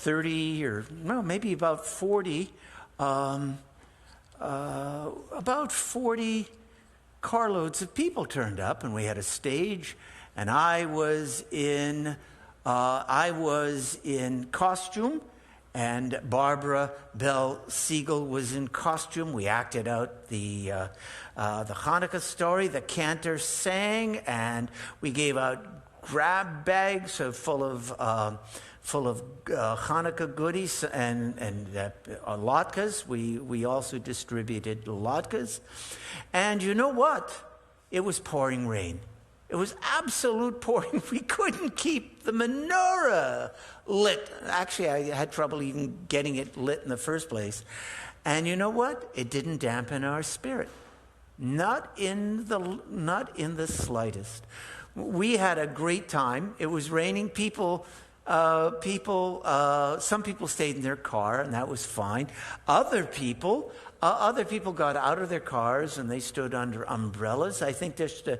30 or well, maybe about 40, about 40 carloads of people turned up, and we had a stage, and I was in costume, and Barbara Bell Siegel was in costume. We acted out the Hanukkah story. The cantor sang, and we gave out grab bags full of Hanukkah goodies and latkes. We also distributed latkes. And you know what? It was pouring rain. It was absolute pouring. We couldn't keep the menorah lit. Actually, I had trouble even getting it lit in the first place. And you know what? It didn't dampen our spirit. Not in the slightest. We had a great time. It was raining. Some people stayed in their car, and that was fine. Other people got out of their cars and they stood under umbrellas. I think just to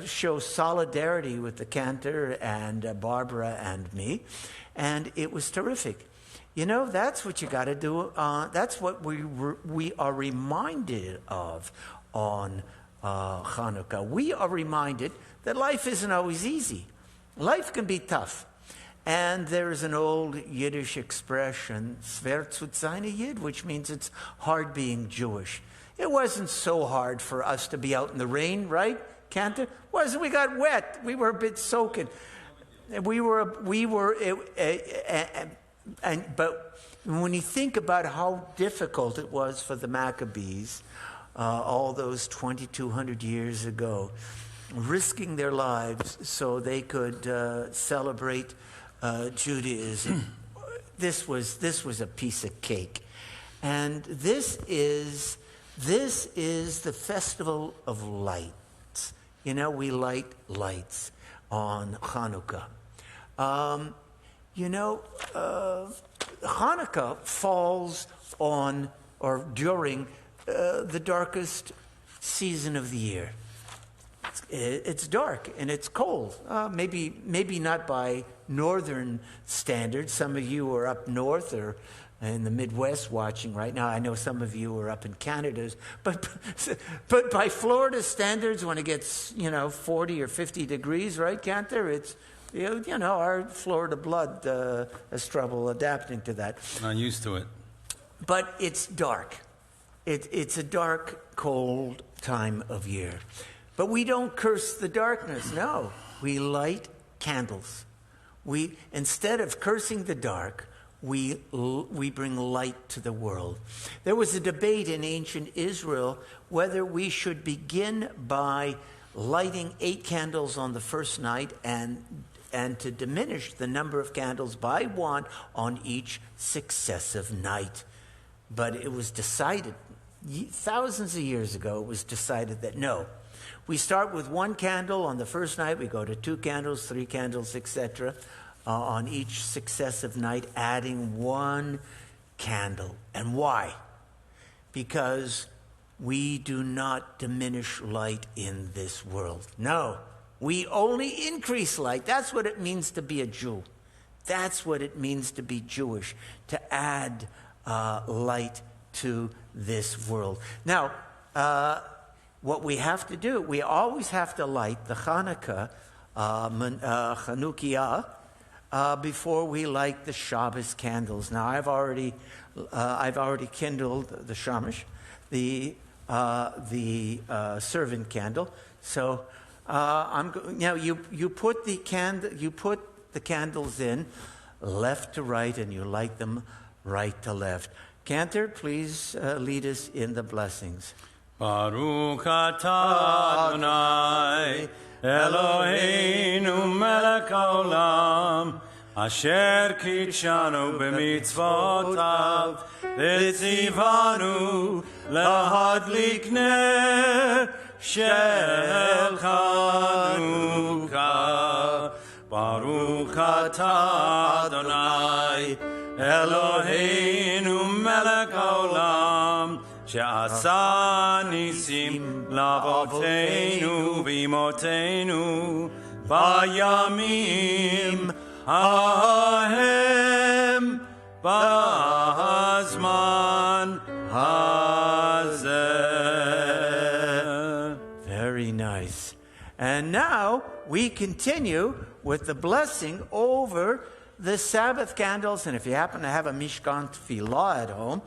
show solidarity with the cantor and Barbara and me, and it was terrific. You know, that's what you got to do. That's what we are reminded of on Hanukkah. We are reminded that life isn't always easy. Life can be tough. And there's an old Yiddish expression, "Schwer zu sein a Yid," which means it's hard being Jewish. It wasn't so hard for us to be out in the rain, right, Cantor? Wasn't we got wet? We were a bit soaking. But when you think about how difficult it was for the Maccabees, all those 2,200 years ago, risking their lives so they could celebrate Judaism, this was a piece of cake. And this is the festival of lights. You know, we light lights on Hanukkah. Hanukkah falls on or during the darkest season of the year. It's dark and it's cold. Maybe not by northern standards. Some of you are up north or in the Midwest watching right now. I know some of you are up in Canada, but by Florida standards, when it gets 40 or 50 degrees, right, Cantor? It's our Florida blood has trouble adapting to that. Not used to it. But it's dark. It's a dark, cold time of year. But we don't curse the darkness. No, we light candles. Instead of cursing the dark, we bring light to the world. There was a debate in ancient Israel whether we should begin by lighting 8 candles on the first night and to diminish the number of candles by 1 on each successive night. But it was decided, thousands of years ago, it was decided that no. We start with 1 candle on the first night. We go to 2 candles, 3 candles, etc. On each successive night, adding 1 candle. And why? Because we do not diminish light in this world. No, we only increase light. That's what it means to be a Jew. That's what it means to be Jewish, to add light to this world. Now, what we have to do, we always have to light the Hanukkah, Chanukiah, before we light the Shabbos candles. Now, I've already kindled the shamash, the servant candle. So you put the candles in left to right, and you light them right to left. Cantor, please lead us in the blessings. Baruch atah Adonai Eloheinu melech haolam asher kitshanu b'mitzvotav v'tzivanu lahadlik ner shel Chanukah. Baruch atah Adonai Eloheinu melech haolam שעשה ניסים לאבותינו ואימותינו בימים ההם Bazman Hazeh. Very nice. And now we continue with the blessing over the Sabbath candles. And if you happen to have a Mishkan Tefillah at home,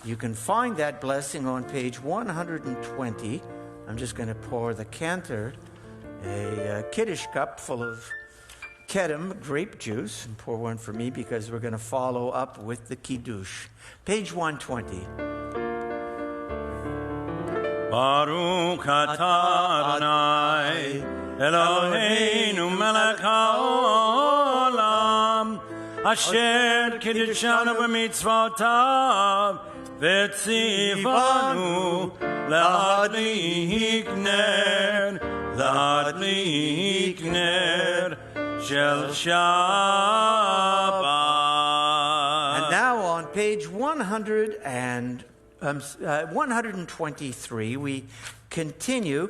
you can find that blessing on page 120. I'm just going to pour the cantor a Kiddush cup full of Kedem grape juice, and pour one for me because we're going to follow up with the Kiddush. Page 120. Baruch atah Adonai Eloheinu melech haolam asher kiddushanu b'mitzvotav v'tzivanu להדליק נר של Shabbat. And now on page 123, we continue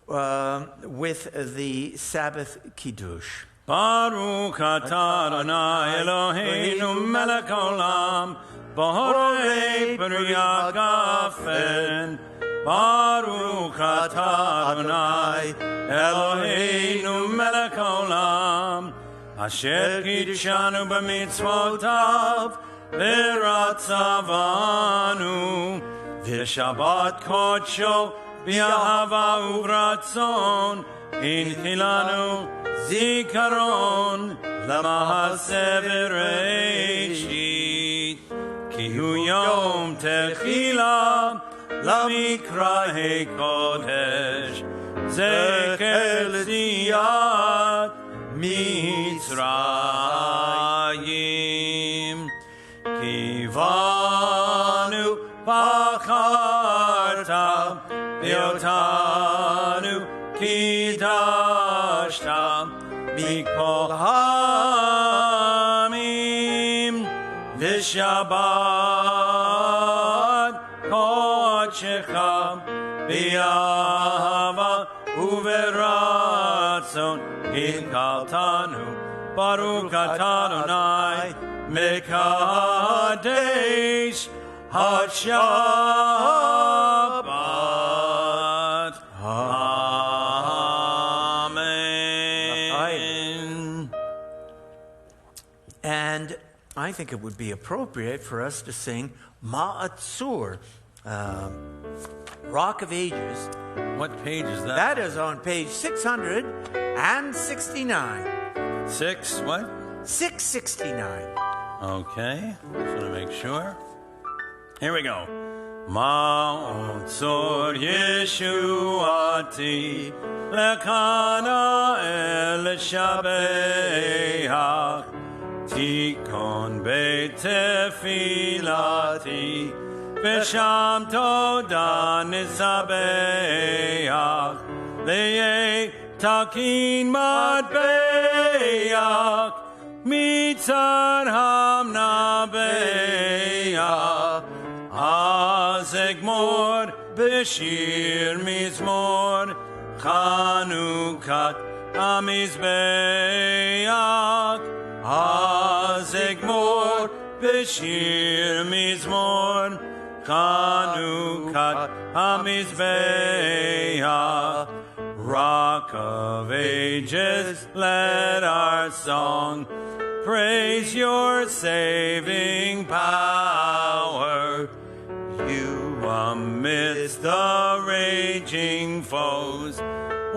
with the Sabbath Kiddush. Baruch atah Adonai Eloheinu melech haolam borei peri hagafen. Baruch atah Adonai Eloheinu melech haolam asher kiddushanu b'mitzvotav v'ratzavanu v'shabbat kodsho b'ahava u'ratzon inchilanu zikaron lamahaseh v'reishit ki hu yom techila למקראי קודש זכר ליציאת מצרים כי בנו בחרת ואותנו קידשת מכל העמים ושבת קודשך באהבה וברצון התקלתנו ברוך אתה אדוני מקדש השבת. Amen. And I think it would be appropriate for us to sing Ma'atzur, Rock of Ages. What page is that? That is on page 669. Six, what? 669. Okay, just want to make sure. Here we go. Ma'atzur Yeshuati lekana el shabeach tikon beit tefilati v'sham toda nisabeach le'yeh takin matbeach mitzar hamnabeach azegmor b'shir mizmor chanukat hamizbeach azegmor b'shir mizmor chanukat hamizbeach. Rock of ages, let our song praise your saving power. You amidst the raging foes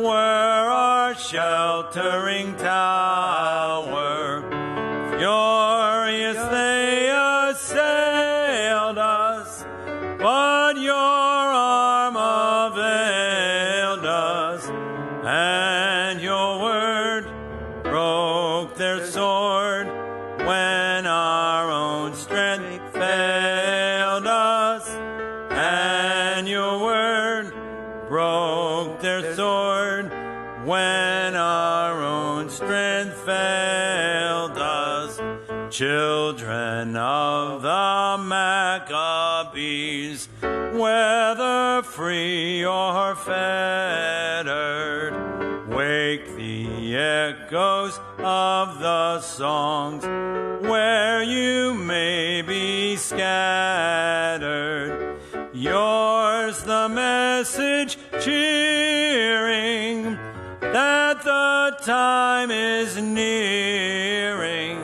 were our sheltering tower. Furious they assailed us, but your arm availed us, and your word broke their sword when our own strength failed us, and your word broke their sword when our own strength failed us. Children of the Maccabees, whether free or fettered, wake the echoes of the songs where you made may be scattered. Yours the message cheering that the time is nearing,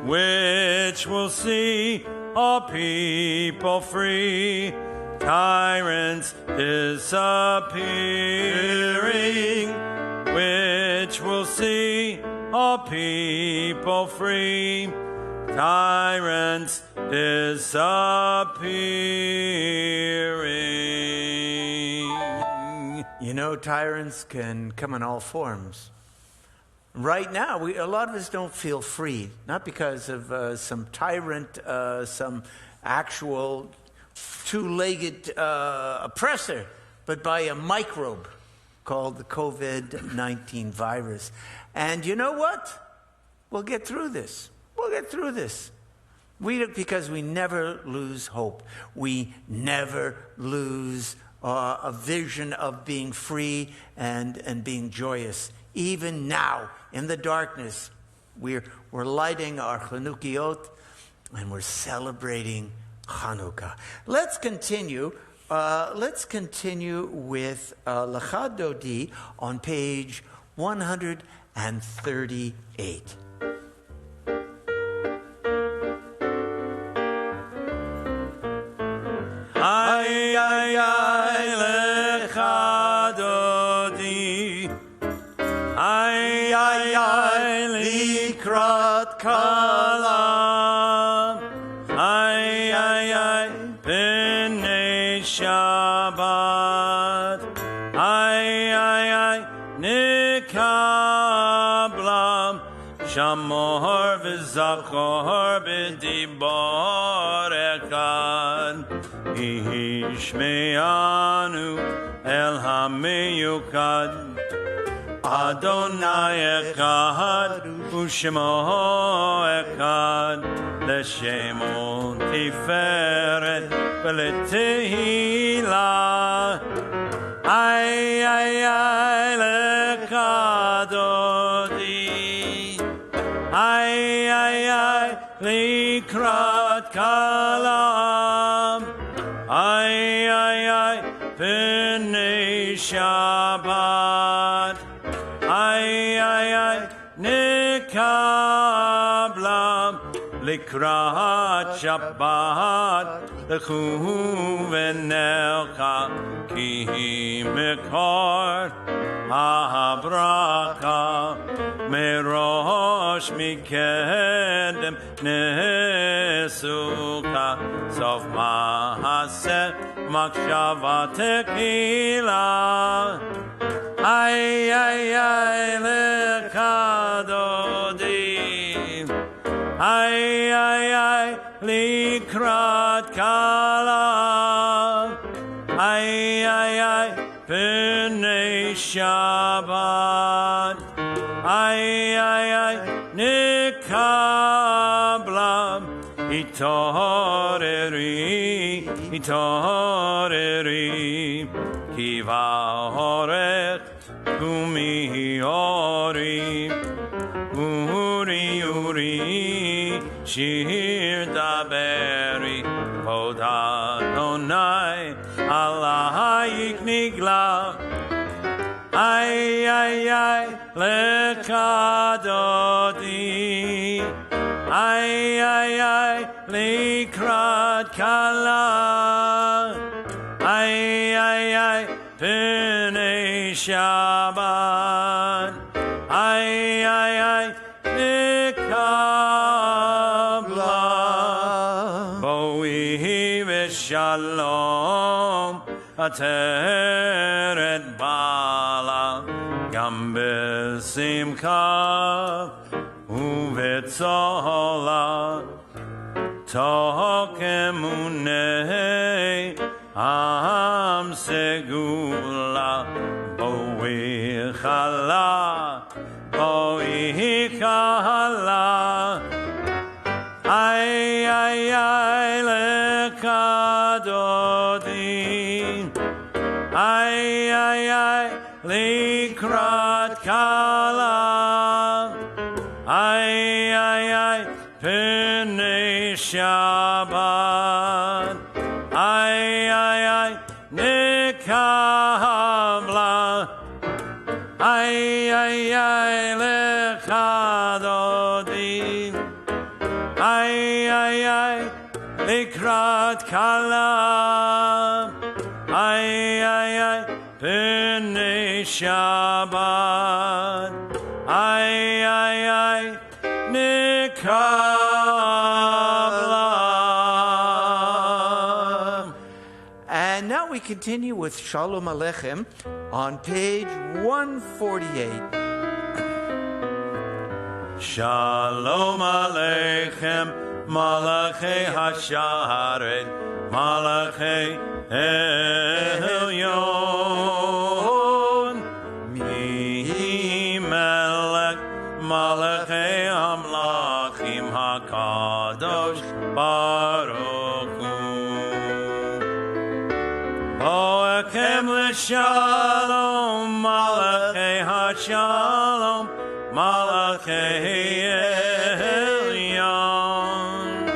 which will see all people free, tyrants disappearing, which will see all people free, tyrants disappearing. You know, tyrants can come in all forms. Right now, a lot of us don't feel free, not because of some tyrant, some actual two-legged oppressor, but by a microbe called the COVID-19 virus. And you know what? We'll get through this. We'll get through this. Because we never lose hope. We never lose a vision of being free and being joyous. Even now, in the darkness, we're lighting our Chanukiot and we're celebrating Hanukkah. Let's continue. Let's continue with Lecha Dodi on page 138. Ay, ay, ay, Lecha Dodi. Ay, ay, ay, Likrat Kala. Ay, ay, ay, B'nei Shabbat. Ay, ay, ay, Nikablam. Shamor v'zachor b'dibor echad. Ishmeanu el hameyukad. Adonai echad u'shemo echad. L'shemo tiferet v'letehila. Ay, ay, ay, Lecha Dodi. Ay, ay, ay, Likrat Kalam. Ay, ay, ay, B'nei Shabbat. Ay, ay, ay, Nikablam. Likrat Shabbat. Lechu v'nelcha ki mekor habracha merosh mikedem nesuka sof mahaseh makshava tequila. Ay, ay, ay, Lecha Dodi. Ay, ay, ay, Likrat Kala. Ay, ay, ay, B'nei Shabbat. Ay, ay, ay, Nikablam. Itoreri, itoreri. Kiva horet, gumi ori. Uri, uri. Shir daberi, Vod Adonai, Allah yiknigla. Ay, ay, ay, Lecha Dodi. Ay, ay, ay, Likrat Kala. Ay, ay, ay, B'nei Shabbat. Ay, ay, ay, Nikablam. Boi v'shalom ateret bala gam b'simcha u'v'tzola tok emunei am segula boi chala boi chala. Ay, ay, ay, Lecha Dodi. Ay, ay, ay, Likrat Kala. Ay, ay, ay, B'nei Shabbat. Ay, Nikavla. Ay, Lechadodi. Ay, Likrat Kala. Ay, B'nai Shabbat. Ay, Nikavla. And now we continue with Shalom Aleichem on page 148. Shalom Aleichem, Malachei Hasharet, Malachei Elyon. Mi Melech, Malachei Amlachim HaKadosh Baruch Hu. Boakem l'shalom, Malachei HaShalom, Malachei Elyon.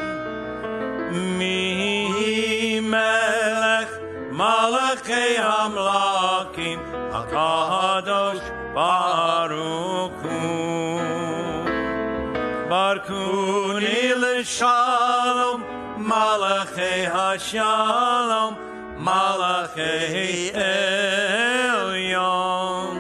Mi Melech, Malachei Amlakim, HaKadosh Baruch Hu. Barkuni l'shalom, Malachei HaShalom, Malachei Elyon.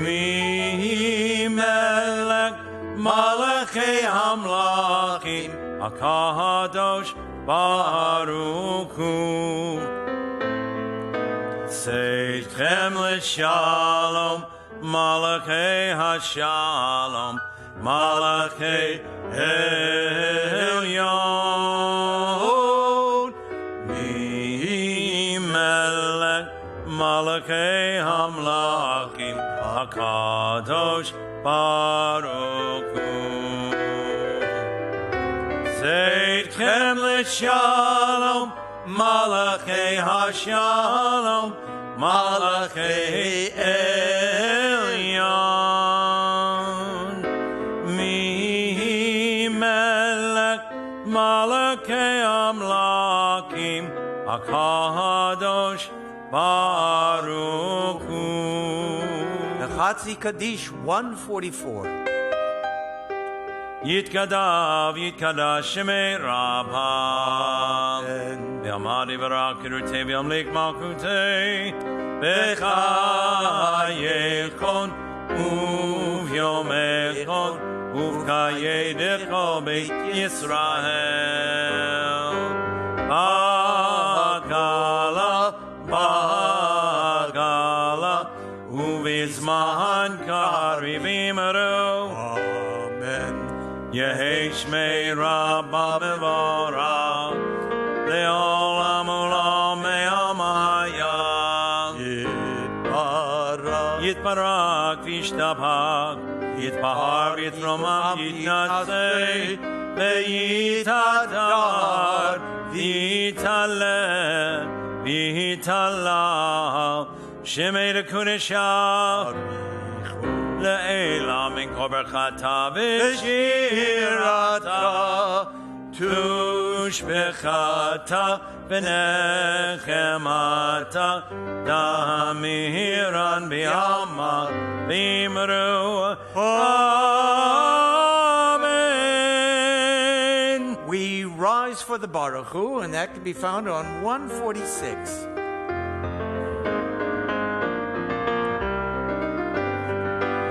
Mi Melech, Malachei Amlachim, HaKadosh Baruch Hu. Seichem l'shalom, Malachei HaShalom, Malachei Elyon. Mi Melech, Malachei Hamlachim, HaKadosh Baruch Hu. Seichem l'shalom, Malachei HaShalom, Malachei Elyon. Mi Melech, Malachei Amlakim, HaKadosh Baruch Hu. Nechatzi Kaddish 144. Yitkadash Shemei Rabha. V'amadi v'rakirutei v'amlik malkutei. V'chayechon uv'yomechon uv'kayedecho beit Yisrael. Bagala uv'izman karivim aru. Amen. Yehi Shmei Rabba Mevorach Le'olam Olam Me'amaya Yitbarak V'ishtabach Yitbahar V'yitromach Yitnatzei Ve'yitadar V'yitaleh V'yitala Shemei D'Kudeshah Le'ela min kol berchata v'shirata tushbechata v'nechemata damiran b'yama v'imru Amen. We rise for the Baruch Hu, and that can be found on 146.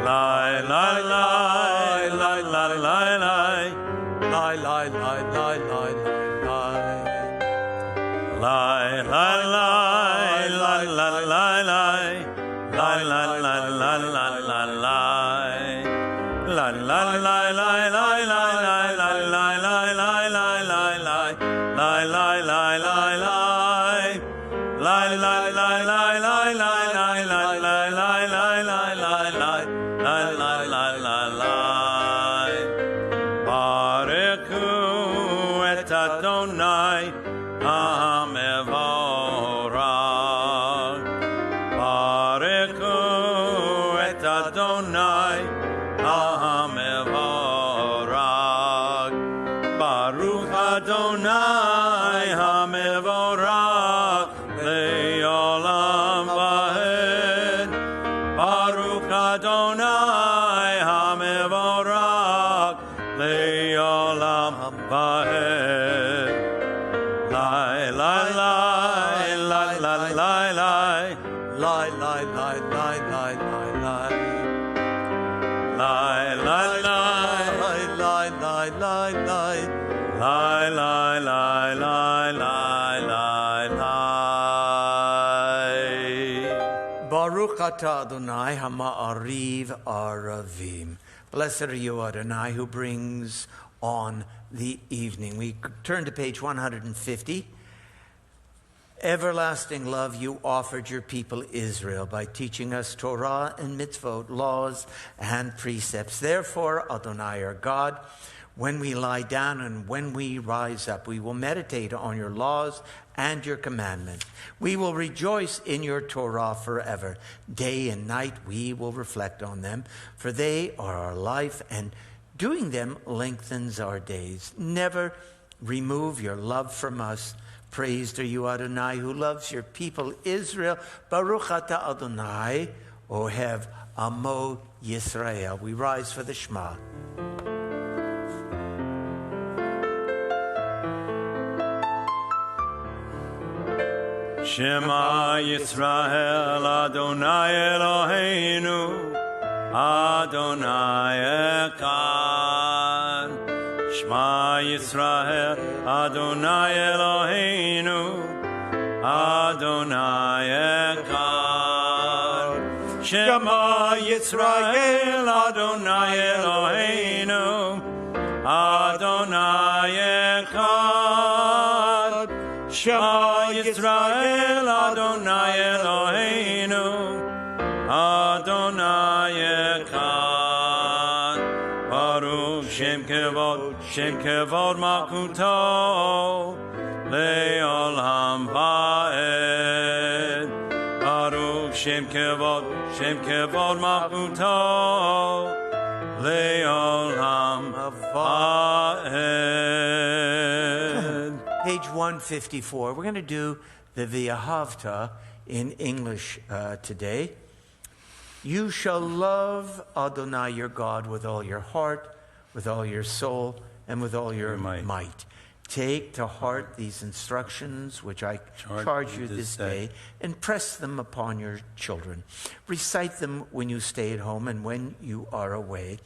Lai, lai, lai, lai, lai, lai, lai. Lai, lai, lai, lai, lai, lai. Lai, lai, lai, lai, lai, lai, lai. Lai, lai, lai, lai, lai, lai, lai. Lai, lai, lai, lai, lai, lai, lai, lai, lai, lai, lai, lai, lai, lai. Lai, lai, lai, lai, lai. Lai, lai, lai, lai, lai, lai, lai, lai, lai, lai, lai, lai, lai, lai. Lai, lai, lai, lai, lai. Bareku et Adonai Hamevorach. Bareku et Adonai Hamevorach. Baruch Adonai HaMevorach Le'olam Vaed. Baruch Adonai HaMevorach Le'olam Vaed. Lai, lai, lai, lai, lai, lai, lai. Lai, lai, lai, lai, lai, lai, lai. Lai, lai, lai. Lai, lai, lai, lai, lai. Lai, lai, lai, lai, lai, lai, lai. Baruch atah Adonai hama'ariv aravim. Blessed are you, Adonai, who brings on the evening. We turn to page 150. Everlasting love you offered your people Israel by teaching us Torah and mitzvot, laws and precepts. Therefore, Adonai our God, when we lie down and when we rise up, we will meditate on your laws and your commandments. We will rejoice in your Torah forever. Day and night we will reflect on them, for they are our life, and doing them lengthens our days. Never remove your love from us. Praised are you, Adonai, who loves your people Israel. Baruch atah Adonai, Ohev Amo Yisrael. We rise for the Shema. Shema Yisrael, Adonai Eloheinu, Adonai Echad. Shema Yisrael, Adonai Eloheinu, Adonai Echad. Shema Yisrael, Adonai Eloheinu, Adonai Echad. Shema Yisrael, Adonai Eloheinu, Adonai Echad. Baruch Shem Kevod Malchuto Le'olam Vaed. Baruch Shem Kevod Malchuto Le'olam Vaed. Page 154. We're going to do the V'ahavta in English today. You shall love Adonai your God with all your heart, with all your soul, and with all your might. Take to heart these instructions which I charge you this day, and press them upon your children. Recite them when you stay at home and when you are away,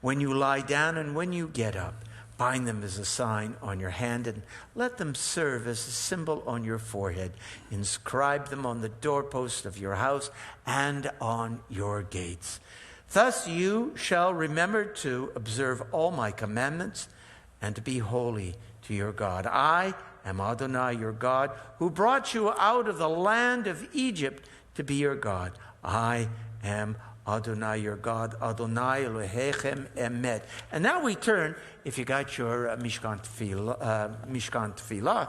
when you lie down and when you get up. Bind them as a sign on your hand, and let them serve as a symbol on your forehead. Inscribe them on the doorpost of your house and on your gates. Thus you shall remember to observe all my commandments and to be holy to your God. I am Adonai your God, who brought you out of the land of Egypt to be your God. I am Adonai your God, Adonai Elohechem Emet. And now we turn, if you got your Mishkan Tefillah,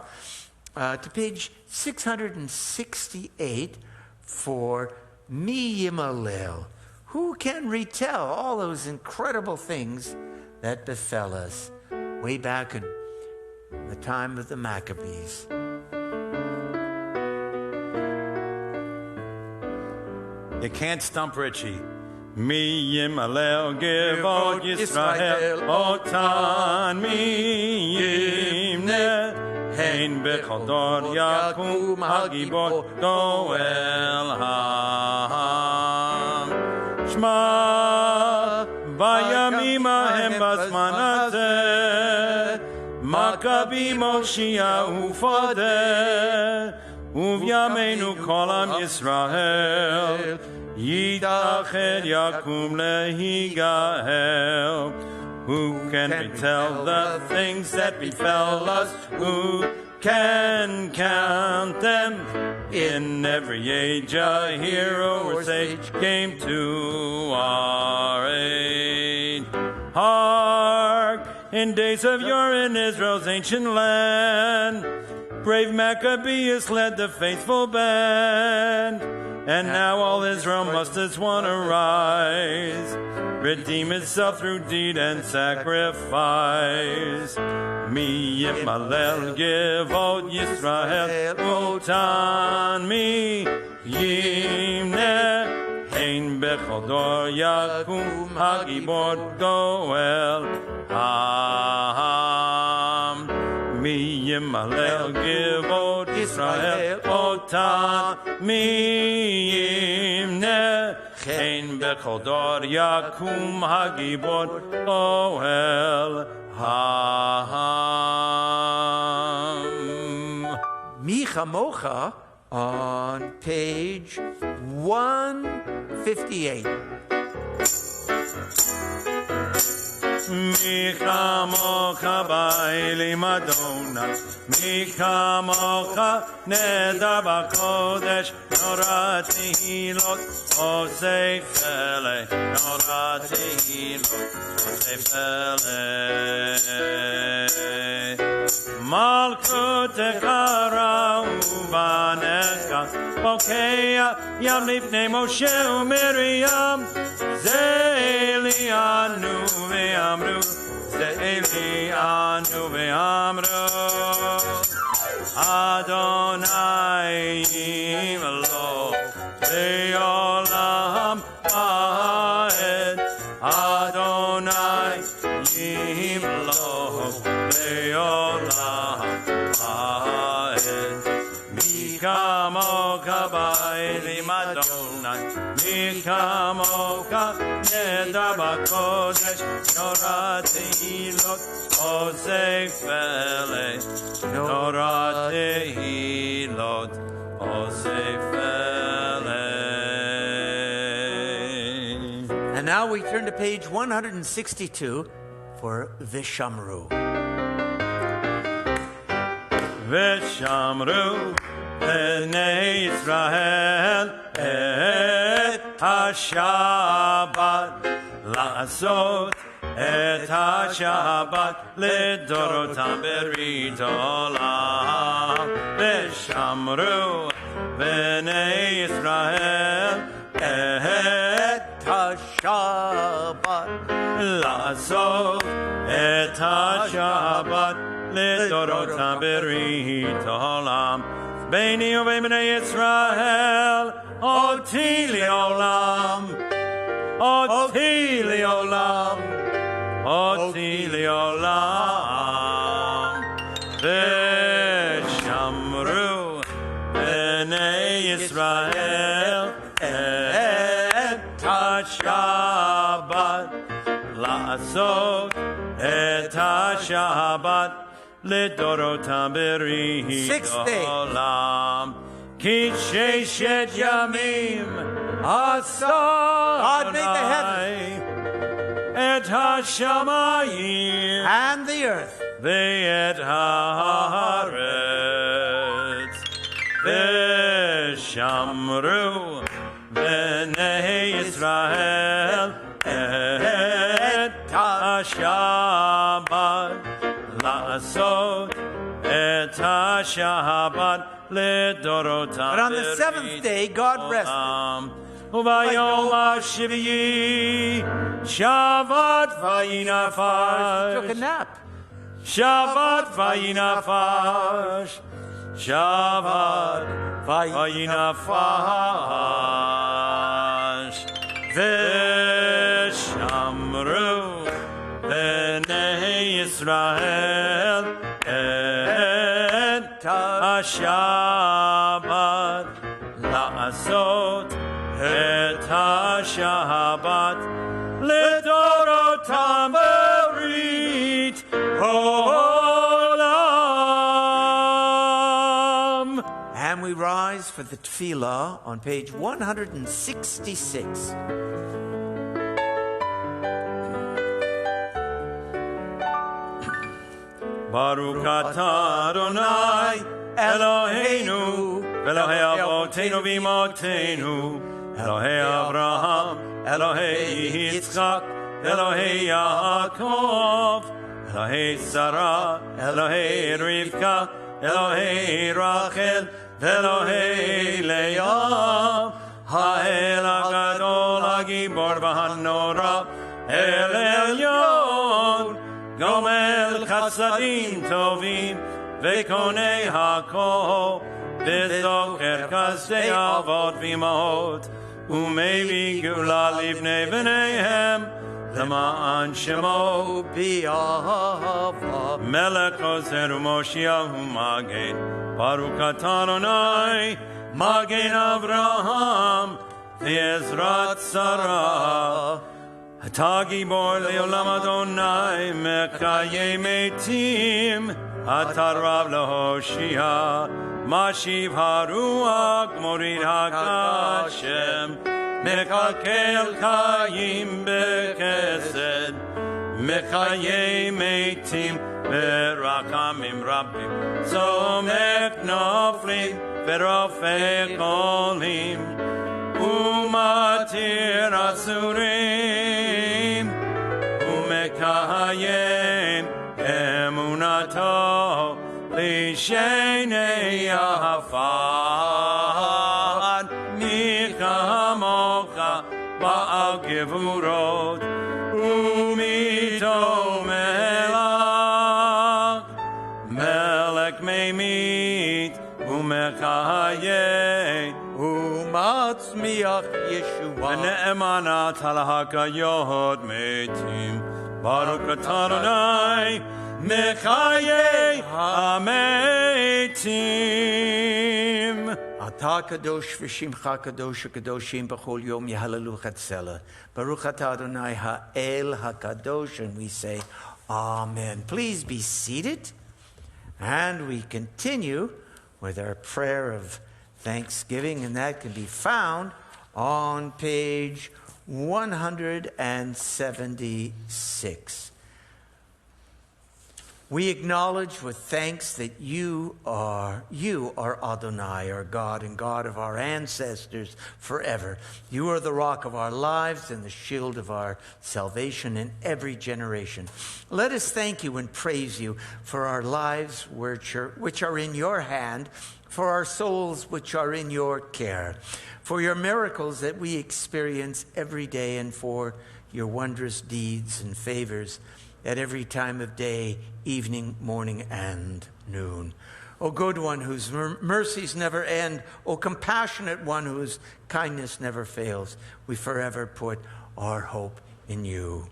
to page 668 for Mi Yimalel. Who can retell all those incredible things that befell us way back in the time of the Maccabees? You can't stump Richie. Mi Yimalel Givot Yisrael Otan Mi Yimne Hein Bechador Yakum Hagibor Goel Ham Shma Vayamim Ahem Basmanaseh Maccabim Moshia Ufadeh Uvyameinu Kolam Yisrael Yitached Yakum Lehigahel. Who can retell the things that befell us? Who can count them? In every age a hero or sage came to our aid. Hark! In days of yore in Israel's ancient land, brave Maccabeus led the faithful band. And now all Israel must as one arise, redeem itself through deed and sacrifice. Mi yimalel givot Yisrael otan mi yimne hein bechol dor yakum hagibor goel ham. Mi yimalel givot Yisrael otan mi yimne hein bechol dor yakum hagibor goel ham. Micha Mocha on page 158. Micha Mocha ba'ili Madonna, Micha Mocha nedar b'kodesh, Norat Tehilot, Osei Fele, Norat Tehilot, Osei Fele. Malkut Echara u'banecha, Bokeya Yam Lifnei Moshe u'Miriam, Ze'eli anu ve'amru, Ze'eli anu ve'amru, Adonai Yimlo ve'olam ha'ed, Adonai Yimlo ve'olam ha'ed. Micha Mocha ba'ili Madonna, Micha Mocha nedar b'kodesh, Norat Tehilot, Osei Fele, Norat Tehilot, Osei Fele. And now we turn to page 162 for Vishamru. Veshamru b'nei Yisrael et ha-Shabbat la'asot et ha-Shabbat ledorotam berit olam. Veshamru b'nei Yisrael et ha-Shabbat la'asot et ha-Shabbat לדורותם ברית העולם. ביני ובין בני ישראל, אותי לעולם, אותי לעולם, אותי לעולם. ושמרו בני ישראל את השבת, לעשות את השבת לדורותם ברית העולם. כי ששת ימים עשה אדוני את השמיים And the earth. ואת הארץ. ושמרו בני ישראל את השבת לעשות את השבת לדורותם. But on the seventh day, God rested. וביום השביעי שבת וינפש. Took a nap. שבת וינפש. שבת וינפש. ושמרו בני ישראל את השבת לעשות את השבת לדורותם ברית העולם. And we rise for the tefillah on page 166. Baruch atah Adonai Eloheinu Elohei Avotenu v'Imotenu Elohei Avraham Elohei Yitzchak Elohei Yaakov Elohei Sarah Elohei Rivka Elohei Rachel Elohei Leah האל הגדול הגיבור והנורא, אל עליון, גומל חסדים טובים וקונה הכל, וזוכר חסדי אבות ואימהות, ומביא גאולה לבני בניהם, למען שמו באהבה. מלך עוזר ומושיע ומגן, ברוך אתה אדוני, מגן אברהם ועזרת שרה. אתה גיבור לעולם אדוני, מקיים מתים, אתה רב להושיע, משיב הרוח, מוריד הגשם, מקלקל חיים בחסד, מחיי מתים ברחמים רבים, צומק נופלים ורופא חולים, ומתיר אסורים, ומקיים אמונתו לשני עפר. מי כמוך בעל גבורות ומיתו מלך, מלך ממית ומחיה ומצמיח ישועה. ונאמנת על הקיות מתים, ברוך אתה אדוני מחיי המתים. אתה קדוש ושמך קדוש, הקדושים בכל יום יהללוך הצלה. ברוך אתה אדוני האל הקדוש, and we say Amen. Please be seated, and we continue with our prayer of thanksgiving, and that can be found on page 176. We acknowledge with thanks that you are Adonai, our God and God of our ancestors forever. You are the rock of our lives and the shield of our salvation in every generation. Let us thank you and praise you for our lives which are in your hand, for our souls which are in your care, for your miracles that we experience every day, and for your wondrous deeds and favors at every time of day, evening, morning, and noon. O good one whose mercies never end, O compassionate one whose kindness never fails, we forever put our hope in you.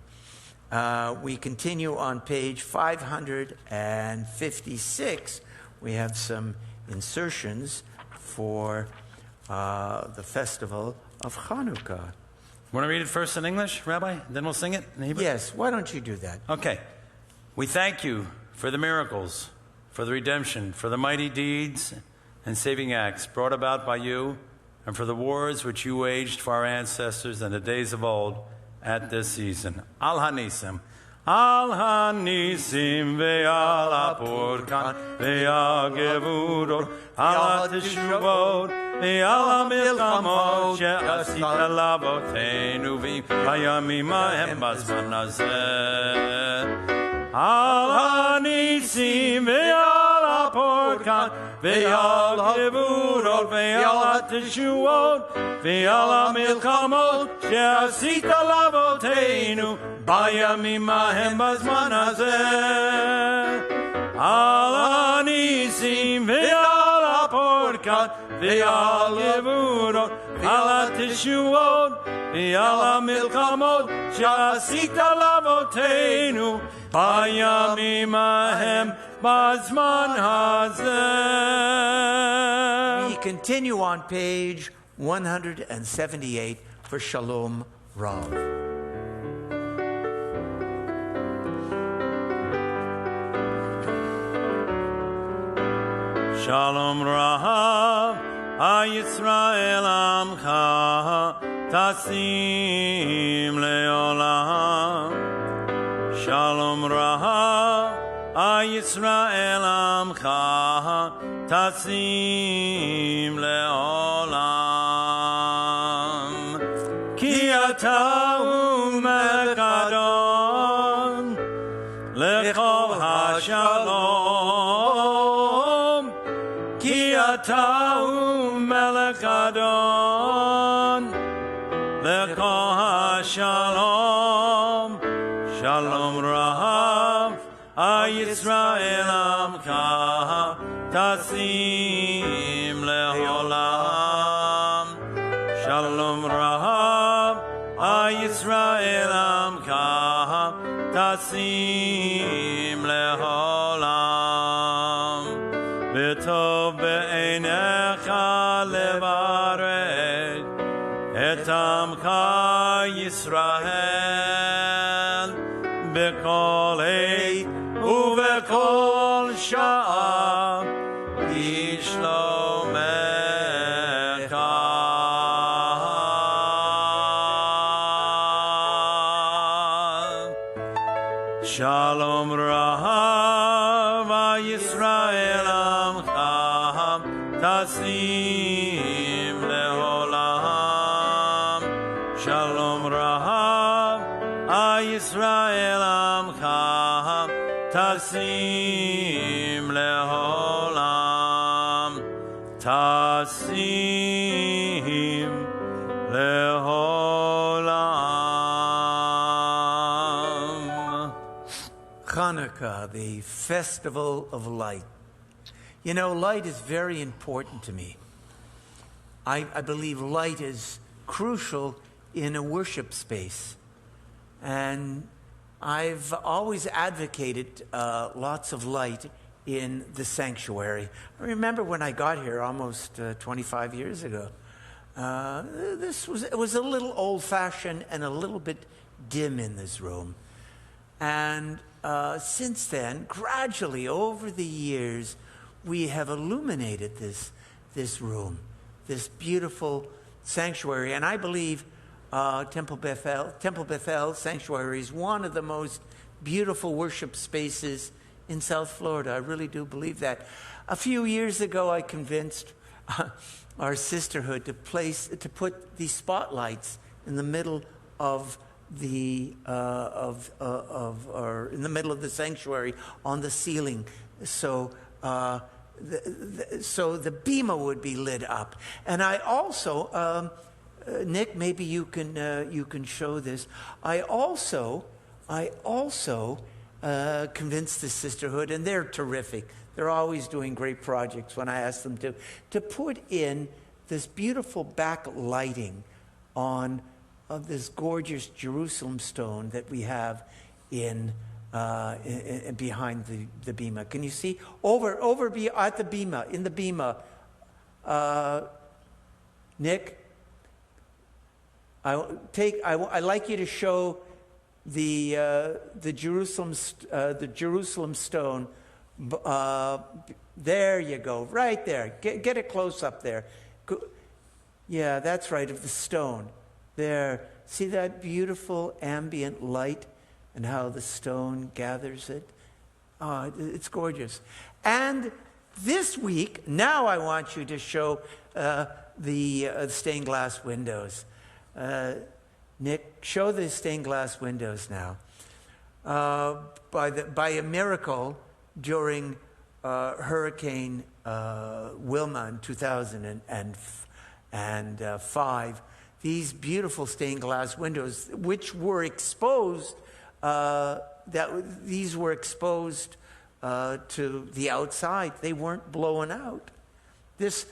We continue on page 556. We have some insertions for the festival of Hanukkah. Want to read it first in English, Rabbi? Then we'll sing it in Hebrew? Yes, why don't you do that? Okay. We thank you for the miracles, for the redemption, for the mighty deeds and saving acts brought about by you, and for the wars which you waged for our ancestors in the days of old at this season. Al Hanisim. Al Hanisim ve'al ha'purkan ve'al gevurot al ha'teshuvot ve'al ha'milchamot she'asita la'avotenu v'bayamim ha'hem b'zman hazeh. Al Hanisim ve'al ha'purkan ve'al gevurot ve'al ha'teshuvot ve'al ha'milchamot she'asita la'avotenu Bayamim Mahem Bazman Hazeh. Al Hanisim ve'al ha'porkat ve'al gevurot al ha'teshuot ve'al ha'milchamot she'asita la'avotenu Bayamim Mahem Bazman Hazeh. We continue on page 178 for Shalom Rav. Shalom Rav, Yisrael Amcha, Tasim Leolam. Shalom Rav, Yisrael Amcha, Tasim Leolam. Ki ata umekadon, lechol hashalom. Ki ata melech adon Shalom, Shalom Rav, Yisrael Amcha, Tasim Leholam. Shalom Rav, Yisrael Amcha, Tasim Leholam. B'tov be'einecha levarech et Amcha Yisrael b'kol eit u'b'kol sha'a b'shlomecha. Shalom Rav Yisrael Amcha Tasim Leholam. Shalom Rav Yisrael Amcha Tasim Leholam. Tasim Leholam. Hanukkah, the festival of light. You know, light is very important to me. I believe light is crucial in a worship space. And I've always advocated lots of light in the sanctuary. I remember when I got here almost 25 years ago. It was a little old-fashioned and a little bit dim in this room. And since then, gradually over the years, we have illuminated this room, this beautiful sanctuary. And I believe Temple Bethel Sanctuary is one of the most beautiful worship spaces in South Florida. I really do believe that. A few years ago, I convinced our sisterhood to put these spotlights in the middle of the in the middle of the sanctuary on the ceiling, so the bima would be lit up. And I also, Nick, maybe you can show this. I also convinced the sisterhood, and they're terrific. They're always doing great projects when I ask them to put in this beautiful backlighting on of this gorgeous Jerusalem stone that we have in behind the bima. Can you see over at the bima, in the bima? Nick, I like you to show the Jerusalem stone. There you go, right there. Get a close up there. Yeah, that's right, of the stone. There, see that beautiful ambient light and how the stone gathers it? Oh, it's gorgeous. And this week, now I want you to show the stained glass windows. Nick, show the stained glass windows now. By a miracle, during Hurricane Wilma in 2005, these beautiful stained glass windows, which were exposed, these were exposed to the outside. They weren't blown out. This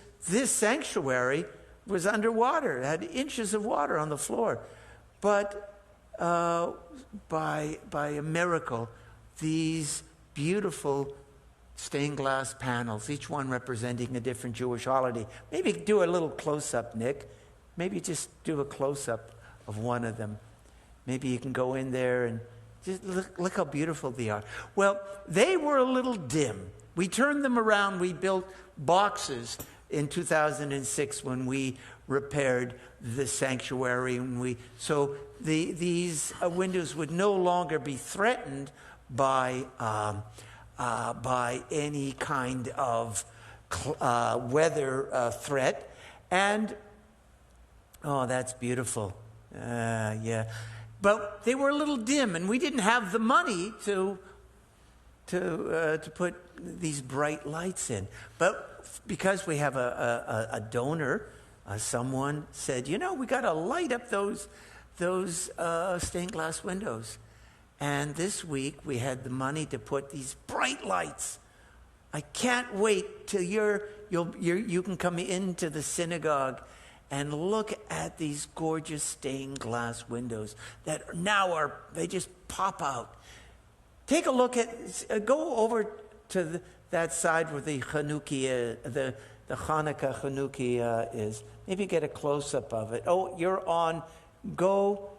sanctuary was underwater. It had inches of water on the floor. But by a miracle, these beautiful stained glass panels, each one representing a different Jewish holiday. Maybe do a little close-up, Nick. Maybe just do a close-up of one of them. Maybe you can go in there and just look how beautiful they are. Well, they were a little dim. We turned them around. We built boxes in 2006 when we repaired the sanctuary. So these windows would no longer be threatened by any kind of weather threat. And oh, that's beautiful. Yeah. But they were a little dim, and we didn't have the money to put these bright lights in. But because we have a donor, someone said, we got to light up those those stained glass windows. And this week we had the money to put these bright lights. I can't wait till you can come into the synagogue and look at these gorgeous stained glass windows that now they just pop out. Take a look at, go over to that side where the Chanukia, the Hanukkah Chanukia is. Maybe get a close-up of it. Oh, you're on. Go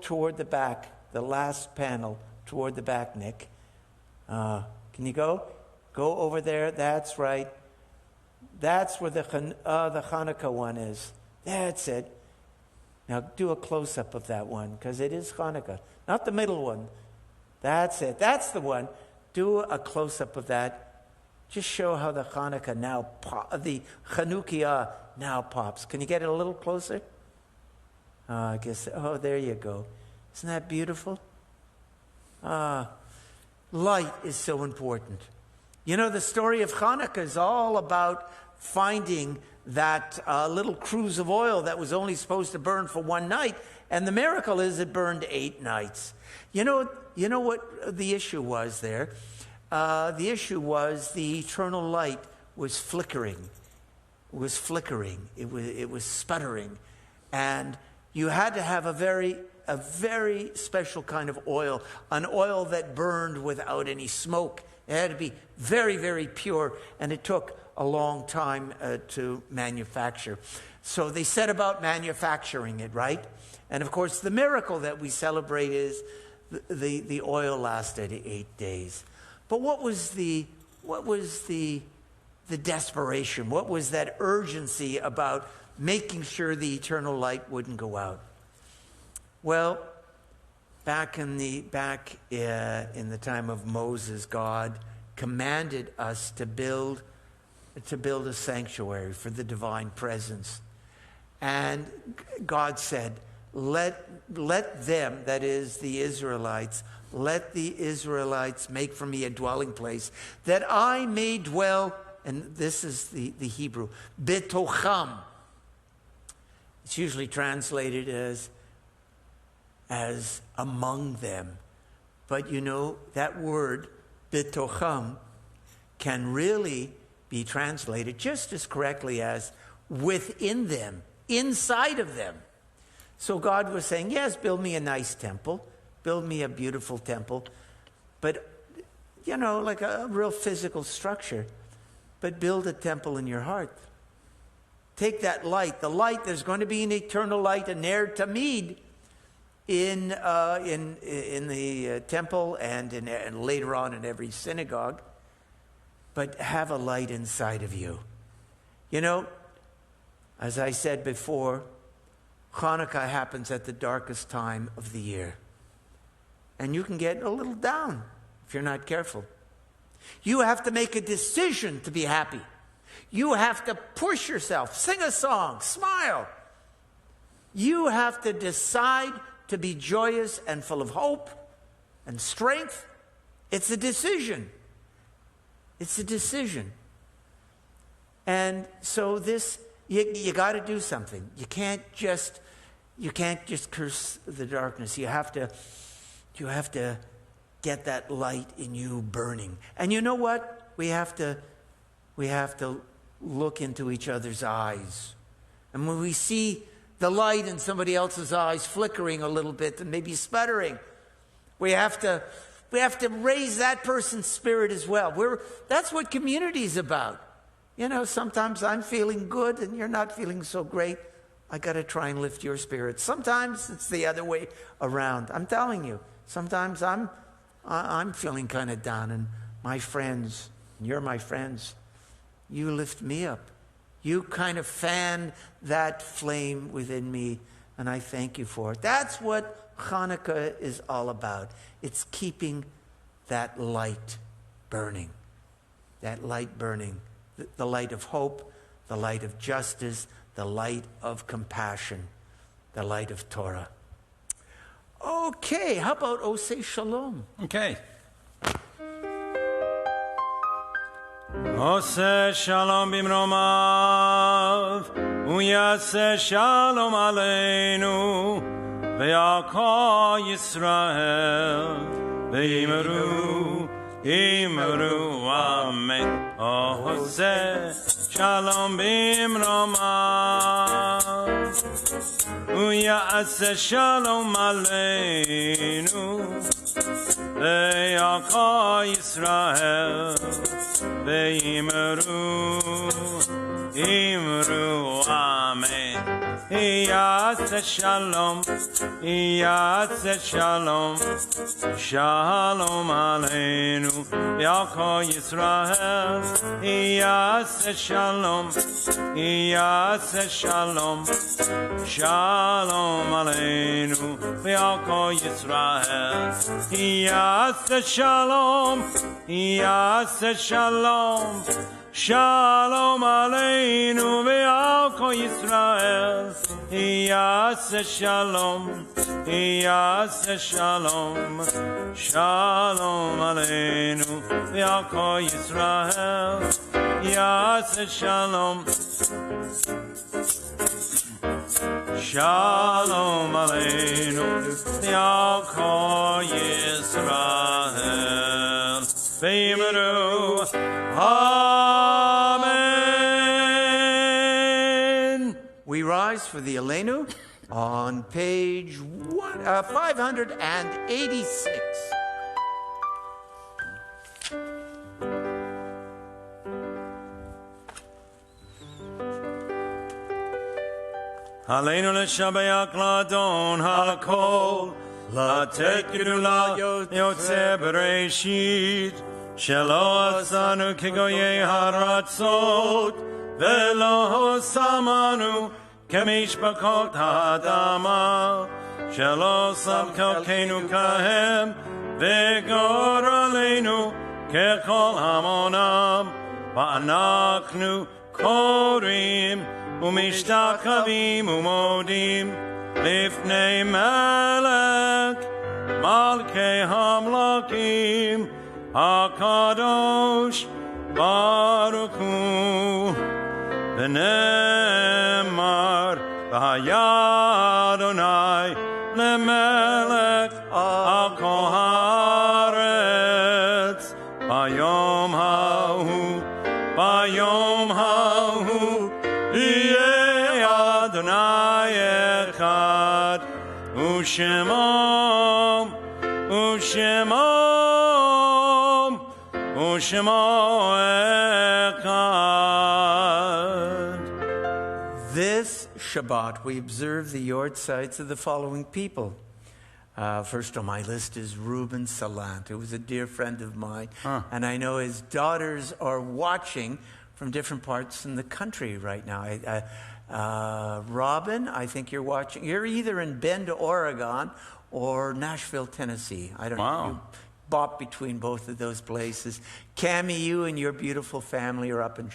toward the back, the last panel toward the back, Nick. Can you go? Go over there. That's right. That's where the Hanukkah one is. That's it. Now do a close-up of that one, because it is Hanukkah. Not the middle one. That's it. That's the one. Do a close-up of that. Just show how the Hanukkah now, the Chanukia now pops. Can you get it a little closer? I guess, there you go. Isn't that beautiful? Light is so important. You know, the story of Hanukkah is all about finding that little cruse of oil that was only supposed to burn for one night, and the miracle is it burned 8 nights. You know what the issue was there? The issue was the eternal light was flickering. It was flickering. It was sputtering, and you had to have a very special kind of oil, an oil that burned without any smoke. It had to be very, very pure, and it took a long time to manufacture. So they set about manufacturing it, right? And of course, the miracle that we celebrate is the oil lasted 8 days. But what was the desperation? What was that urgency about making sure the eternal light wouldn't go out? Well, back in the time of Moses, God commanded us to build a sanctuary for the divine presence. And God said, let them, that is the Israelites, let the Israelites make for me a dwelling place, that I may dwell, and this is the Hebrew, betocham. It's usually translated as among them. But you know, that word, betocham, can really be translated just as correctly as within them, inside of them. So God was saying, yes, build me a nice temple, build me a beautiful temple, but, you know, like a real physical structure, but build a temple in your heart. Take that light, there's going to be an eternal light, a ner tamid, in the temple and later on in every synagogue, but have a light inside of you. You know, as I said before, Hanukkah happens at the darkest time of the year. And you can get a little down if you're not careful. You have to make a decision to be happy. You have to push yourself, sing a song, smile. You have to decide to be joyous and full of hope and strength. It's a decision. It's a decision. And so you got to do something. You can't just curse the darkness. You have to get that light in you burning. And you know what? We have to look into each other's eyes. And when we see the light in somebody else's eyes flickering a little bit and maybe sputtering, we have to raise that person's spirit as well. That's what community is about. You know, sometimes I'm feeling good and you're not feeling so great. I got to try and lift your spirits. Sometimes it's the other way around. I'm telling you, sometimes I'm feeling kind of down, and my friends, you're my friends, you lift me up. You kind of fan that flame within me, and I thank you for it. That's what Hanukkah is all about. It's keeping that light burning. That light burning. The light of hope, the light of justice, the light of compassion, the light of Torah. Okay, how about Oseh Shalom? Okay. Oseh Shalom bimromav, Uyaseh Shalom aleinu, Ve'yakol Yisrael ve'imru Imru Amen. Oh, Hoseh Shalom Bimroma Uya'aseh Shalom Aleinu Ve'yakol Yisrael ve'imru Imru Amen. Yaseh Shalom, Yaseh Shalom, Shalom Aleinu, Ya'akol Yisrael. Yaseh Shalom, Yaseh Shalom, Shalom Aleinu, Ya'akol Yisrael. Yaseh Shalom, Yaseh Shalom. Shalom Aleinu ve'yakol Yisrael. Yaseh Shalom, Yaseh Shalom, Shalom Aleinu ve'yakol Yisrael. Yaseh Shalom, Shalom Aleinu ve'yakol Yisrael. Ve'imru Amen. We rise for the Aleinu on page 586. Aleinu l'shabayach l'adon ha'kol לתת גדולה יוצא בראשית שלא עשנו כגויי הרצות ולא שמנו כמשפחות האדמה שלא שם חלקנו כהם וגורלנו ככל המונם ואנחנו קוראים ומשתחווים ומודים לפני מלך מלכי המלכים הקדוש ברוך הוא ונאמר והיה אדוני למלך על כל הארץ ביום ההוא יהיה אדוני אחד ושמו אחד. This Shabbat we observe the yortzites of the following people. First on my list is Reuben Salant, who was a dear friend of mine. And I know his daughters are watching from different parts in the country right now. Robin, I think you're watching. You're either in Bend, Oregon, or Nashville, Tennessee. I don't know. You bop between both of those places. Cammie, you and your beautiful family are up in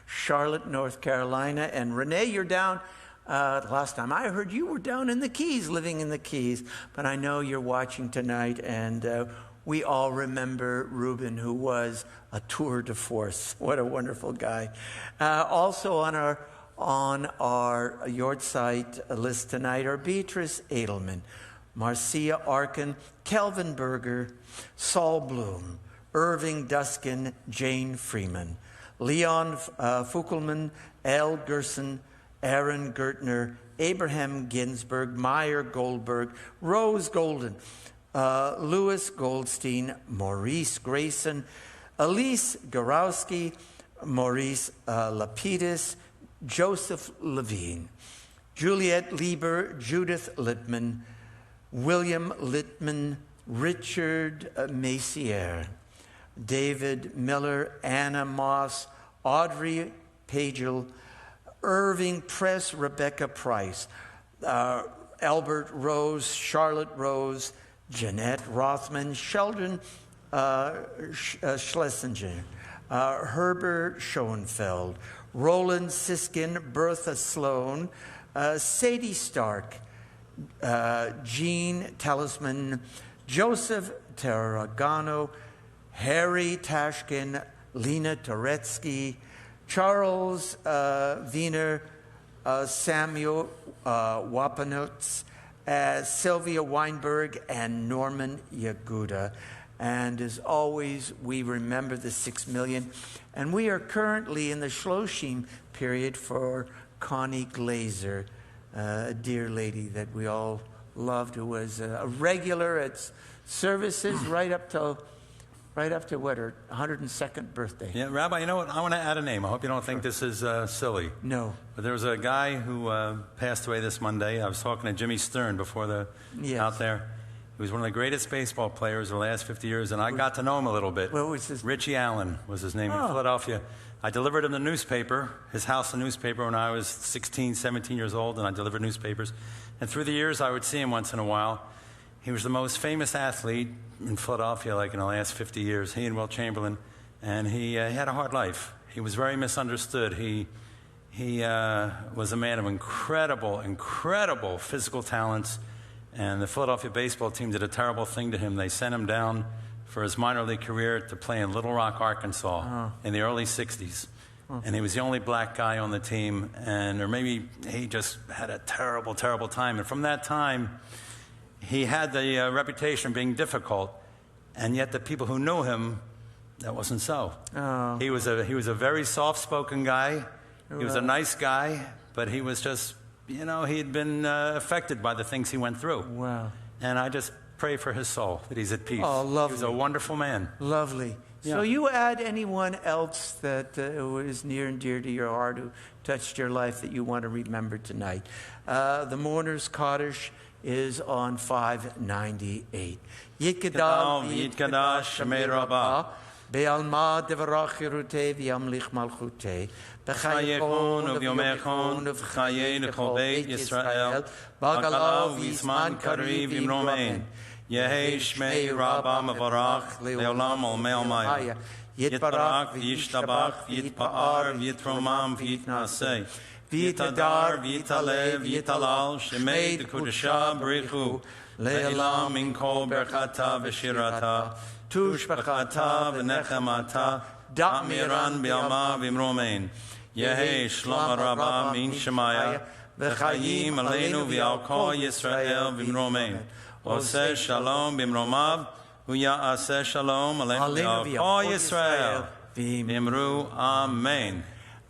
Charlotte, North Carolina. And Renee, you're down. Last time I heard you were down in the Keys, living in the Keys. But I know you're watching tonight, and we all remember Reuben, who was a tour de force. What a wonderful guy. Also on our yortzeit list tonight are Beatrice Edelman, Marcia Arkin, Kelvin Berger, Saul Bloom, Irving Duskin, Jane Freeman, Leon Fuckelman, Al Gerson, Aaron Gertner, Abraham Ginsberg, Meyer Goldberg, Rose Golden, Louis Goldstein, Maurice Grayson, Elise Garowski, Maurice Lapidus, Joseph Levine, Juliette Lieber, Judith Littman, William Littman, Richard Messier, David Miller, Anna Moss, Audrey Pagel, Irving Press, Rebecca Price, Albert Rose, Charlotte Rose, Jeanette Rothman, Sheldon Schlesinger, Herbert Schoenfeld, Roland Siskin, Bertha Sloan, Sadie Stark, Jean Talisman, Joseph Tarragano, Harry Tashkin, Lena Turetsky, Charles Wiener, Samuel Wapanutz, Sylvia Weinberg, and Norman Yaguda. And as always, we remember the 6 million. And we are currently in the Shloshim period for Connie Glazer, a dear lady that we all loved, who was a regular at services right up to what, her 102nd birthday. Yeah, Rabbi, you know what? I want to add a name. I hope you don't think this is silly. No. But there was a guy who passed away this Monday. I was talking to Jimmy Stern before out there. He was one of the greatest baseball players of the last 50 years, and I got to know him a little bit. What was his? Richie Allen was his name in Philadelphia. I delivered him the newspaper, his house, the newspaper, when I was 16, 17 years old, and I delivered newspapers. And through the years, I would see him once in a while. He was the most famous athlete in Philadelphia, like in the last 50 years, he and Will Chamberlain. And he had a hard life. He was very misunderstood. He was a man of incredible physical talents. And the Philadelphia baseball team did a terrible thing to him. They sent him down for his minor league career to play in Little Rock, Arkansas in the early 60s. And he was the only black guy on the team. Or maybe he just had a terrible time. And from that time, he had the reputation of being difficult. And yet the people who knew him, that wasn't so. He was a very soft-spoken guy. He was a nice guy, but he was just, he had been affected by the things he went through. Wow. And I just pray for his soul, that he's at peace. Oh, lovely. He was a wonderful man. Lovely. Yeah. So you add anyone else that was near and dear to your heart, who touched your life, that you want to remember tonight. The Mourner's Kaddish is on 598. Yitgadal Yitgadal Shemei Rabbah Be'alma devarach Yeruteh v'yamlich malchuteh B'chayechon uv'yomechon uv'chayei l'chol Beit Yisrael B'galav v'yizman kariv v'imromen Yehei Shmei Rabbah Mevarach Le'olam Ol Me'almaya Yitbarach v'yishtabach v'yitpa'ar v'yitromam v'yitnaseh V'yitadar v'yitalev v'yitalal Shemei d'kudesha b'richu Le'elam min kol berchata v'shirata Tushbachata v'nechamata Da'miran b'yama v'imromen Yehei Shlom Rabbah min Shemaya V'chayim aleinu v'al kol Yisrael v'imromen Oseh shalom b'imromav V'ya'aseh shalom aleinu v'al kol Yisrael v'imru Amen.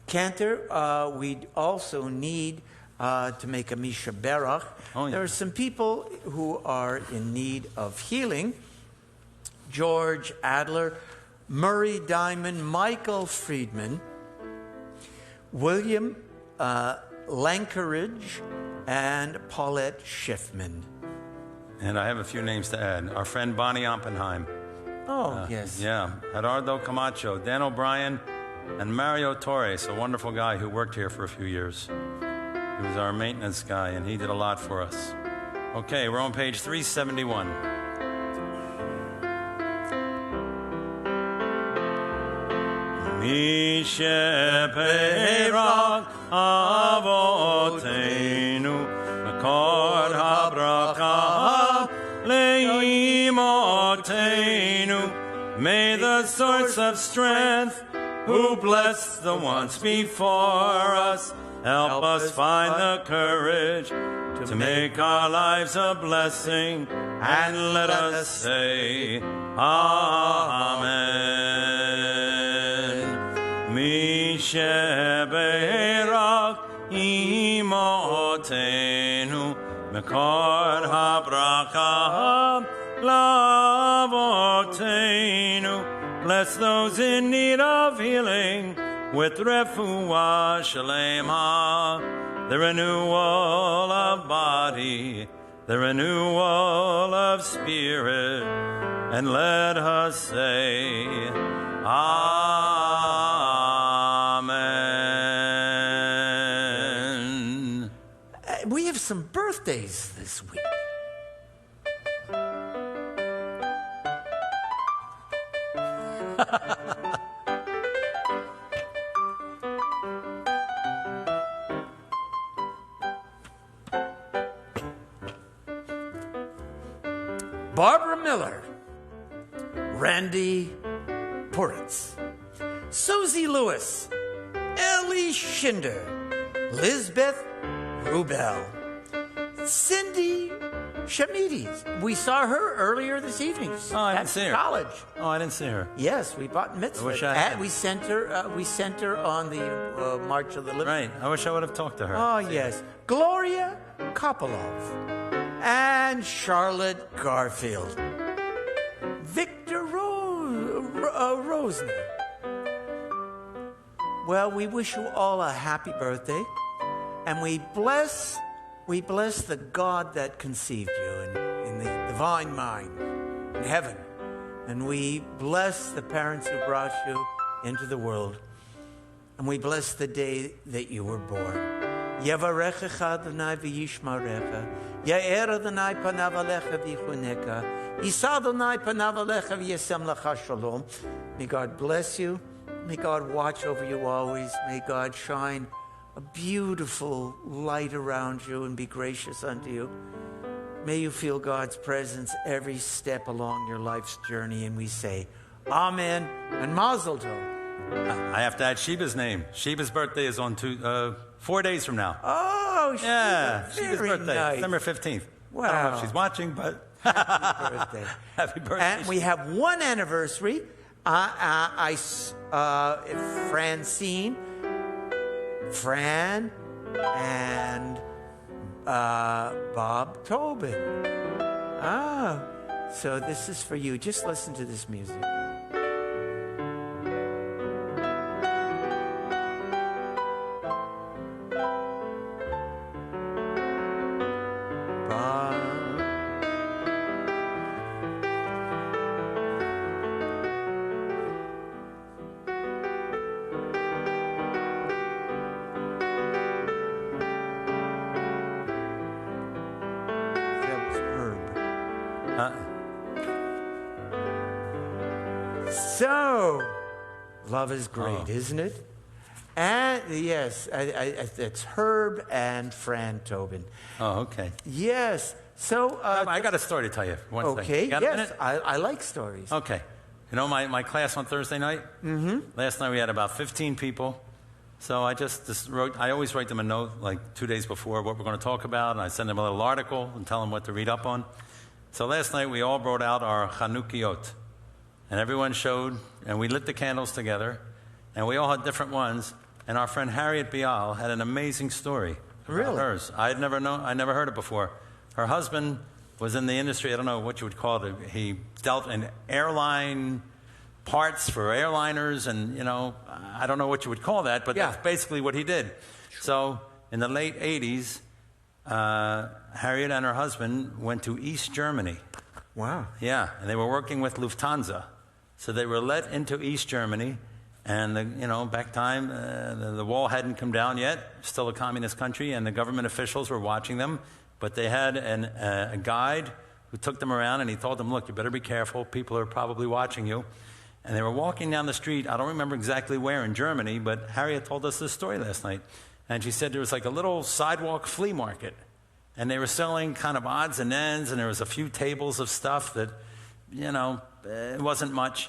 Cantor, we also need to make a Misha Berach. Oh, yeah. There are some people who are in need of healing. George Adler, Murray Diamond, Michael Friedman, William Lankeridge, and Paulette Schiffman. And I have a few names to add. Our friend Bonnie Oppenheim. Oh, yes. Yeah. Gerardo Camacho, Dan O'Brien, and Mario Torres, a wonderful guy who worked here for a few years. He was our maintenance guy, and he did a lot for us. Okay, we're on page 371. Mi sheperach avoteinu Mekor habracha leimotenu. May the source of strength, who blessed the ones before us, help us find the courage to make our lives a blessing, and let us say Amen. Mi sheberach imotenu mekor habracha lavotenu. Bless those in need of healing with refuah shalema, the renewal of body, the renewal of spirit, and let us say Amen. We have some birthdays this week. Barbara Miller, Randy Puritz, Susie Lewis, Ellie Schinder, Lisbeth Rubel, Cindy Shemides. We saw her earlier this evening. Oh, I didn't at see her. college. Oh, I didn't see her. Yes, we bought mitzvah. I wish I had. And we sent her. We sent her on the March of the Living. Right. I wish I would have talked to her. Oh yes, Gloria Kopolov and Charlotte Garfield. Victor Rosner. Well, we wish you all a happy birthday, and we bless the God that conceived you in the divine mind in heaven, and we bless the parents who brought you into the world, and we bless the day that you were born. Yavarechecha Adonai v'yishmarecha, Ya'er Adonai panav alecha v'yichuneka, Yisa Adonai panav alecha v'yasem lecha shalom. May God bless you. May God watch over you always. May God shine a beautiful light around you and be gracious unto you. May you feel God's presence every step along your life's journey. And we say, Amen and Mazel Tov. I have to add Sheba's name. Sheba's birthday is on 4 days from now. Oh, Yeah, very Sheba's birthday, nice. December 15th. Wow. I don't know if she's watching, but Happy birthday. happy birthday. And we have one anniversary. Francine, Fran, and Bob Tobin. So this is for you. Just listen to this music. So, love is great, isn't it? And yes, it's Herb and Fran Tobin. Oh, okay. Yes. So I got a story to tell you. One second. okay. You got a Yes, minute? I like stories. Okay. You know my class on Thursday night? Mm-hmm. Last night we had about 15 people. So I just wrote, I always write them a note like 2 days before what we're going to talk about, and I send them a little article and tell them what to read up on. So last night we all brought out our Chanukiot, and everyone showed, and we lit the candles together, and we all had different ones, and our friend Harriet Bial had an amazing story about Really? hers. I never heard it before. Her husband was in the industry, I don't know what you would call it, he dealt in airline parts for airliners, and, you know, I don't know what you would call that, but that's basically what he did. So in the late 80s, Harriet and her husband went to East Germany. Wow. Yeah, and they were working with Lufthansa. So they were let into East Germany, and, back time, the wall hadn't come down yet, still a communist country, and the government officials were watching them, but they had a guide who took them around, and he told them, look, you better be careful, people are probably watching you. And they were walking down the street, I don't remember exactly where in Germany, but Harriet told us this story last night. And she said there was like a little sidewalk flea market. And they were selling kind of odds and ends, and there was a few tables of stuff that, it wasn't much.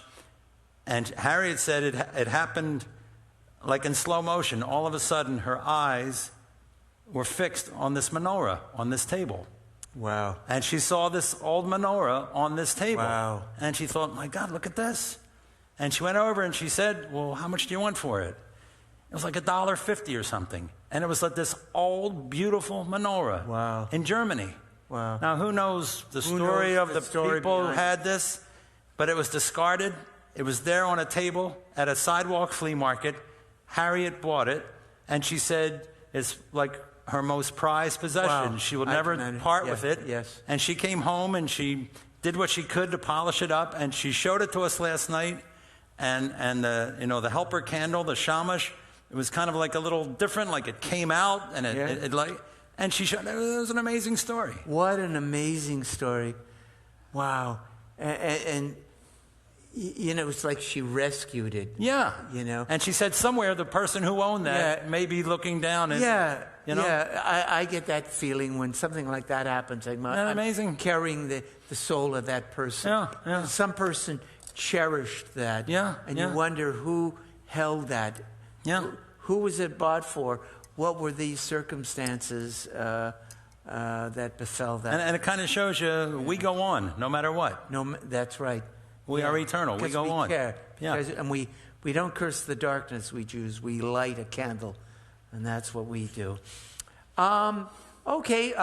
And Harriet said it happened like in slow motion. All of a sudden, her eyes were fixed on this menorah, on this table. Wow. And she saw this old menorah on this table. Wow. And she thought, my God, look at this. And she went over and she said, well, how much do you want for it? It was like $1.50 or something. And it was like this old, beautiful menorah. Wow. In Germany. Wow. Now, who knows the Who story knows of the the story people who behind had this? But it was discarded. It was there on a table at a sidewalk flea market. Harriet bought it. And she said it's like her most prized possession. Wow. She will I never can part yeah, with it. yes. And she came home and she did what she could to polish it up. And she showed it to us last night. And the helper candle, the shamash, it was kind of like a little different, like it came out and and she showed, it was an amazing story. What an amazing story. Wow. And it's like she rescued it. Yeah. And she said somewhere the person who owned that may be looking down and, I get that feeling when something like that happens. Like, Isn't that amazing? Carrying the soul of that person. Yeah. Some person cherished that. Yeah, And yeah. you wonder who held that. Yeah. Who was it bought for? What were these circumstances that befell that. And it kind of shows you we go on no matter what. No, that's right. We are eternal. We go on. Care. Yeah. And we don't curse the darkness, we Jews. We light a candle, and that's what we do. Okay,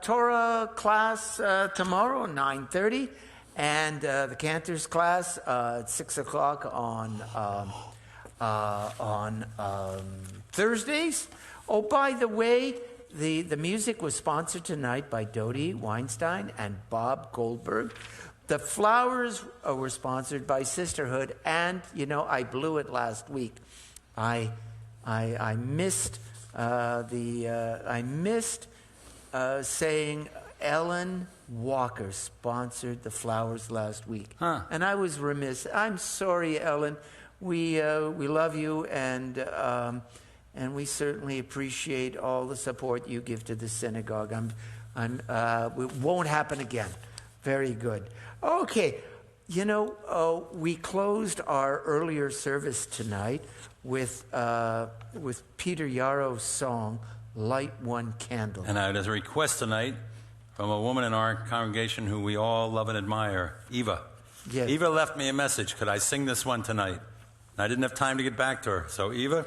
Torah class tomorrow, 9:30, and the Cantor's class at 6 o'clock on Thursdays. Oh, by the way, the music was sponsored tonight by Dodie Weinstein and Bob Goldberg. The flowers were sponsored by Sisterhood, and I blew it last week. I missed saying Ellen Walker sponsored the flowers last week, and I was remiss. I'm sorry, Ellen. We love you, and we certainly appreciate all the support you give to the synagogue. It won't happen again. Very good. Okay, we closed our earlier service tonight with Peter Yarrow's song, Light One Candle. And there's a request tonight from a woman in our congregation who we all love and admire, Eva. Yes. Eva left me a message. Could I sing this one tonight? And I didn't have time to get back to her. So, Eva?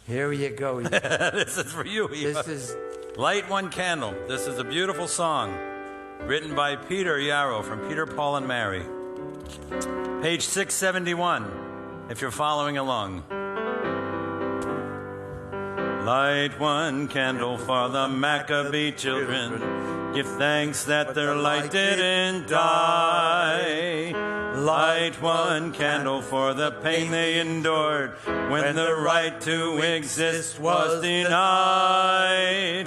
Here you go, Eva. This is for you, Eva. This is Light One Candle. This is a beautiful song written by Peter Yarrow from Peter, Paul, and Mary. Page 671, if you're following along. Light one candle for the Maccabee children. Give thanks that their light didn't die. Light one candle for the pain they endured when the right to exist was denied.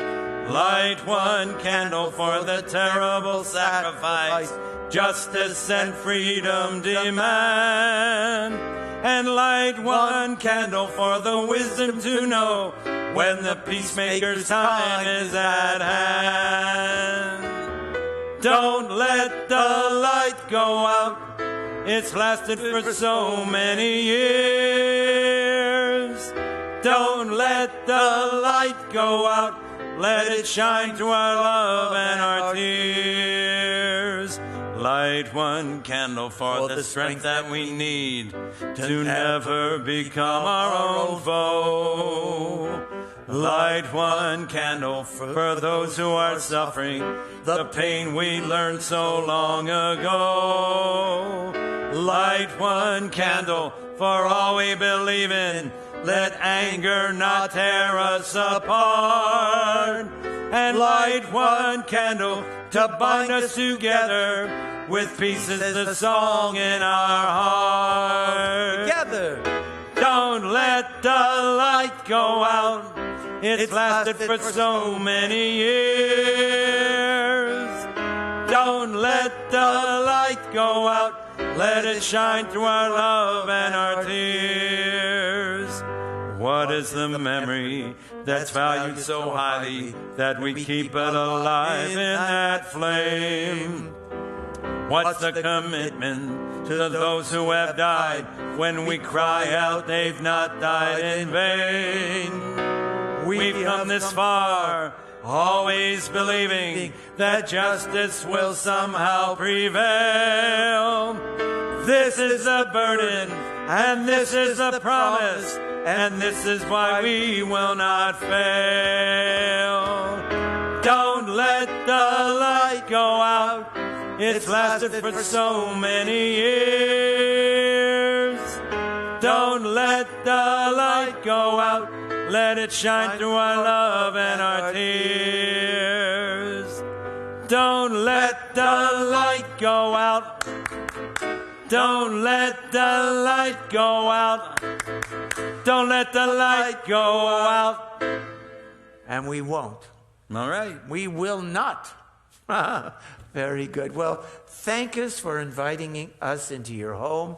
Light one candle for the terrible sacrifice justice and freedom demand. And light one candle for the wisdom to know when the peacemaker's time is at hand. Don't let the light go out. It's lasted for so many years. Don't let the light go out. Let it shine through our love and our tears. Light one candle for the strength that we need to never become our own foe. Light one candle for those who are suffering the pain we learned so long ago. Light one candle for all we believe in. Let anger not tear us apart. And light one candle to bind us together with peace is the song in our heart. together. Don't let the light go out. It's lasted for so many years. Don't let the light go out. Let it shine through our love and our tears. What is the memory that's valued so highly that we keep it alive in that flame? What's the commitment to those who have died when we cry out they've not died in vain? We've come this far, always believing that justice will somehow prevail. This is a burden, and this is a promise, and this is why we will not fail. Don't let the light go out. It's lasted for so many years. Don't let the light go out. Let it shine through our love and our tears. Don't let the light go out. Don't let the light go out. Don't let the light go out. And we won't. All right. We will not. Very good. Well, thank us for inviting us into your home.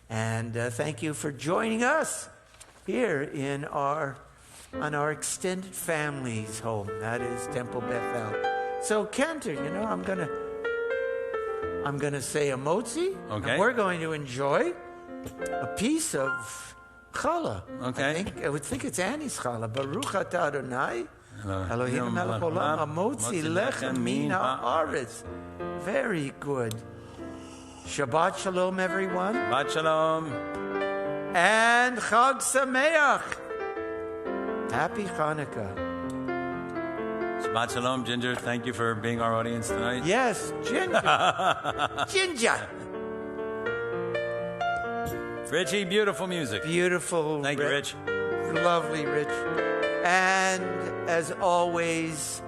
And thank you for joining us here in on our extended family's home. That is Temple Bethel. So, Cantor, I'm gonna say a motzi. Okay. And we're going to enjoy a piece of challah. Okay. I would think it's Annie's challah. Baruch atah Adonai. Elohim melech olam hamotzi lechem min haaretz. Very good. Shabbat shalom, everyone. Shabbat shalom. And Chag Sameach. Happy Hanukkah. Shabbat shalom, Ginger. Thank you for being our audience tonight. Yes, Ginger. Ginger. Richie, beautiful music. Beautiful. Thank you, Rich. Lovely, Rich. And as always,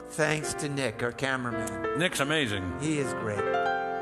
thanks to Nick, our cameraman. Nick's amazing. He is great.